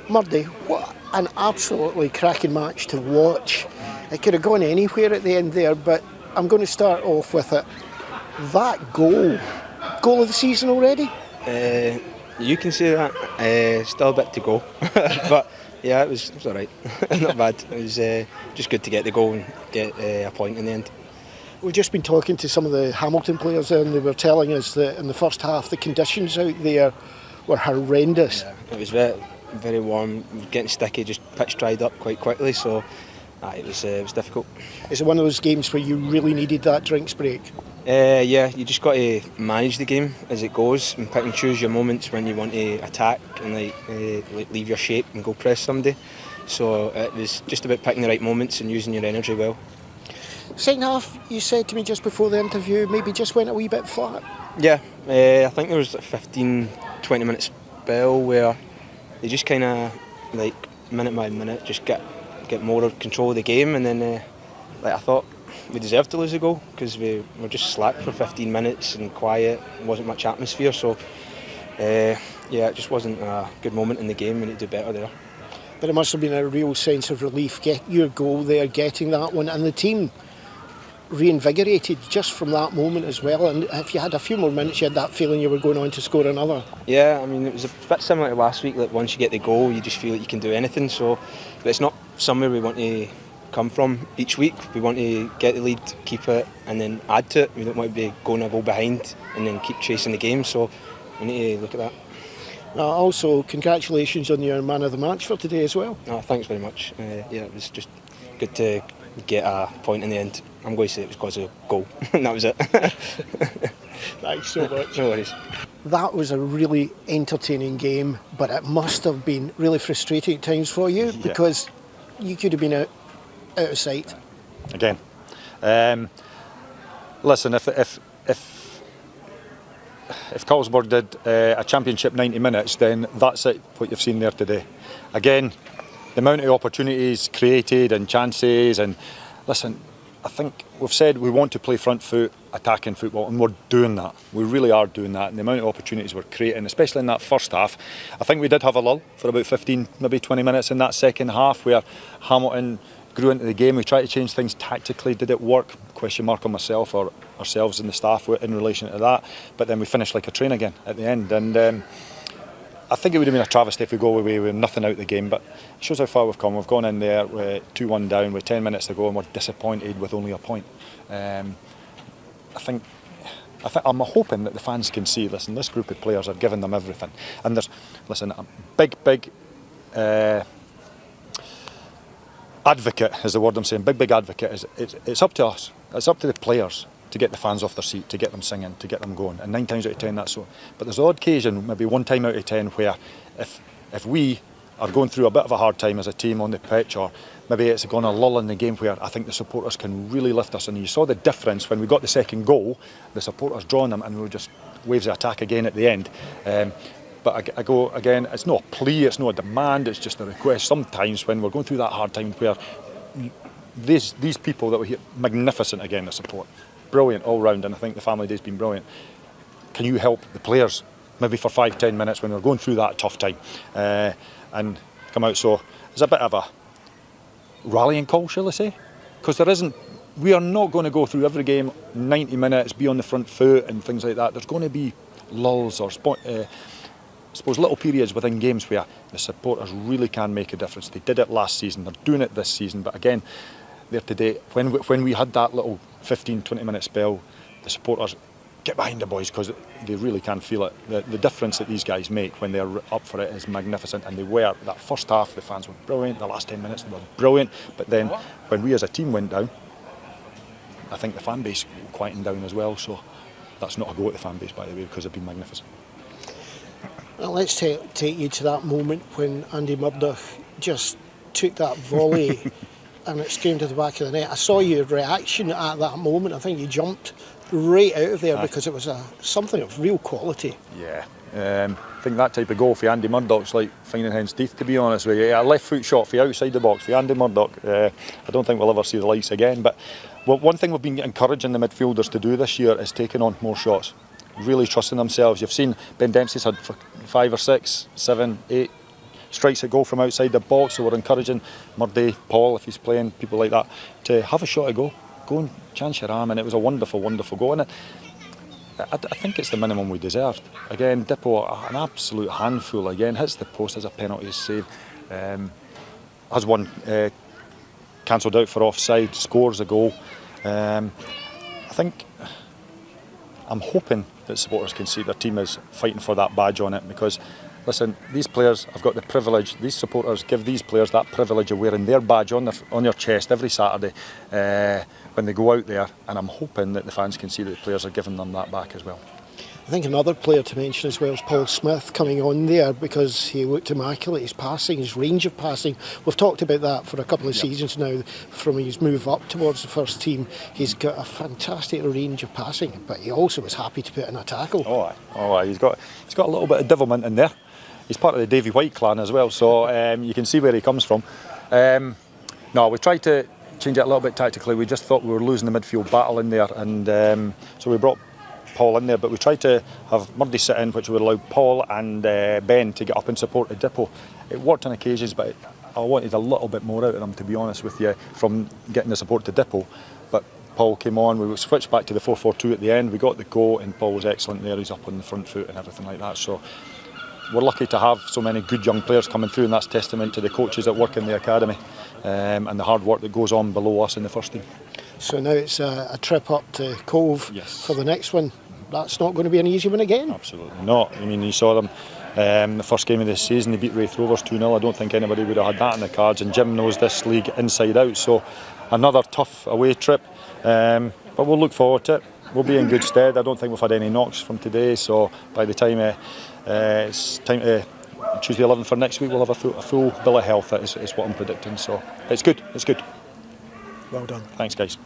Murdy, what an absolutely cracking match to watch. It could have gone anywhere at the end there, but I'm going to start off with it. That goal of the season already? You can say that. Still a bit to go, but yeah, it was all right. Not bad. It was just good to get the goal and get a point in the end. We've just been talking to some of the Hamilton players there, and they were telling us that in the first half the conditions out there were horrendous. Yeah, it was very warm, getting sticky, just pitch dried up quite quickly, so it was difficult. Is it one of those games where you really needed that drinks break? Yeah, you just got to manage the game as it goes and pick and choose your moments when you want to attack and leave your shape and go press somebody. So it was just about picking the right moments and using your energy well. Second half, you said to me just before the interview, maybe just went a wee bit flat. Yeah, I think there was a 15-20 minute spell where they just kind of, like, minute by minute, just get more control of the game, and then I thought we deserved to lose the goal because we were just slack for 15 minutes and quiet, wasn't much atmosphere, so it just wasn't a good moment in the game. We need to do better there. But it must have been a real sense of relief, get your goal there, getting that one, and the team reinvigorated just from that moment as well. And if you had a few more minutes, you had that feeling you were going on to score another. Yeah, I mean, it was a bit similar to last week. Like, once you get the goal, you just feel like you can do anything. So, but it's not somewhere we want to come from each week. We want to get the lead, keep it, and then add to it. We don't want to be going a goal behind and then keep chasing the game. So we need to look at that. Also, congratulations on your man of the match for today as well. Thanks very much. It was just good to get a point in the end. I'm going to say it was because of a goal, and that was it. Thanks so much. No worries. That was a really entertaining game, but it must have been really frustrating at times for you because you could have been out of sight. Again, listen, if Carlsberg did a championship 90 minutes, then that's it, what you've seen there today. Again, the amount of opportunities created and chances, and listen, I think we've said we want to play front foot attacking football, and we're doing that. We really are doing that, and the amount of opportunities we're creating, especially in that first half. I think we did have a lull for about 15, maybe 20 minutes in that second half where Hamilton grew into the game. We tried to change things tactically. Did it work? Question mark on myself or ourselves and the staff in relation to that. But then we finished like a train again at the end, and I think it would have been a travesty if we go away with nothing out of the game, but it shows how far we've come. We've gone in there 2-1 down with 10 minutes to go, and we're disappointed with only a point. I'm hoping that the fans can see, listen, this group of players are giving them everything. And there's, listen, a big advocate is the word I'm saying, big advocate. It's up to us, it's up to the players to get the fans off their seat, to get them singing, to get them going. And 9 times out of 10 that's so. But there's the odd occasion, maybe 1 time out of 10, where if we are going through a bit of a hard time as a team on the pitch, or maybe it's going a lull in the game where I think the supporters can really lift us. And you saw the difference when we got the second goal, the supporters drawing them, and we were just waves of attack again at the end. But I go again, it's not a plea, it's not a demand, it's just a request. Sometimes when we're going through that hard time where these people that were here, magnificent again, the support. Brilliant all round, and I think the family day's been brilliant. Can you help the players maybe for 5-10 minutes when we're going through that tough time and come out? So it's a bit of a rallying call, shall I say? Because we are not going to go through every game 90 minutes, be on the front foot and things like that. There's going to be lulls or I suppose little periods within games where the supporters really can make a difference. They did it last season, they're doing it this season, but again, there today, when we had that little 15-20 minute spell, the supporters get behind the boys because they really can feel it. The difference that these guys make when they're up for it is magnificent, and they were. That first half, the fans were brilliant, the last 10 minutes were brilliant, but then when we as a team went down, I think the fan base quietened down as well, so that's not a go at the fan base, by the way, because they've been magnificent. Well, let's take you to that moment when Andy Murdoch just took that volley and it screamed at the back of the net. I saw your reaction at that moment. I think you jumped right out of there because it was something of real quality. Yeah, I think that type of goal for Andy Murdoch's like finding hen's teeth, to be honest with you. A left foot shot for outside the box for Andy Murdoch. I don't think we'll ever see the likes again. But one thing we've been encouraging the midfielders to do this year is taking on more shots, really trusting themselves. You've seen Ben Dempsey's had 5 or 6, 7, 8 strikes at goal from outside the box, so we're encouraging Murdoch, Paul, if he's playing, people like that, to have a shot at goal. Go and chance your arm, and it was a wonderful, wonderful goal. And I think it's the minimum we deserved. Again, Dippo, an absolute handful again, hits the post as a penalty save. Has one cancelled out for offside, scores a goal. I think, I'm hoping that supporters can see their team is fighting for that badge on it, because, listen, these players have got the privilege, these supporters give these players that privilege of wearing their badge on their chest every Saturday when they go out there, and I'm hoping that the fans can see that the players are giving them that back as well. I think another player to mention as well is Paul Smith coming on there, because he looked immaculate. His passing, his range of passing. We've talked about that for a couple of seasons now. From his move up towards the first team, he's got a fantastic range of passing, but he also was happy to put in a tackle. Oh, aye. He's got a little bit of devilment in there. He's part of the Davy White clan as well, so you can see where he comes from. No, we tried to change it a little bit tactically. We just thought we were losing the midfield battle in there, and so we brought Paul in there, but we tried to have Murdy sit in, which would allow Paul and Ben to get up and support the Dippo. It worked on occasions, but I wanted a little bit more out of them, to be honest with you, from getting the support to Dippo. But Paul came on, we switched back to the 4-4-2 at the end, we got the goal, and Paul was excellent there. He's up on the front foot and everything like that. So we're lucky to have so many good young players coming through, and that's testament to the coaches that work in the academy and the hard work that goes on below us in the first team. So now it's a trip up to Cove for the next one. That's not going to be an easy one again. Absolutely not. I mean, you saw them the first game of this season, they beat Wraith Rovers 2-0. I don't think anybody would have had that in the cards, and Jim knows this league inside out. So another tough away trip, but we'll look forward to it. We'll be in good stead. I don't think we've had any knocks from today, so by the time it's time to choose the 11 for next week, we'll have a full bill of health. That is what I'm predicting. So it's good. It's good. Well done. Thanks, guys.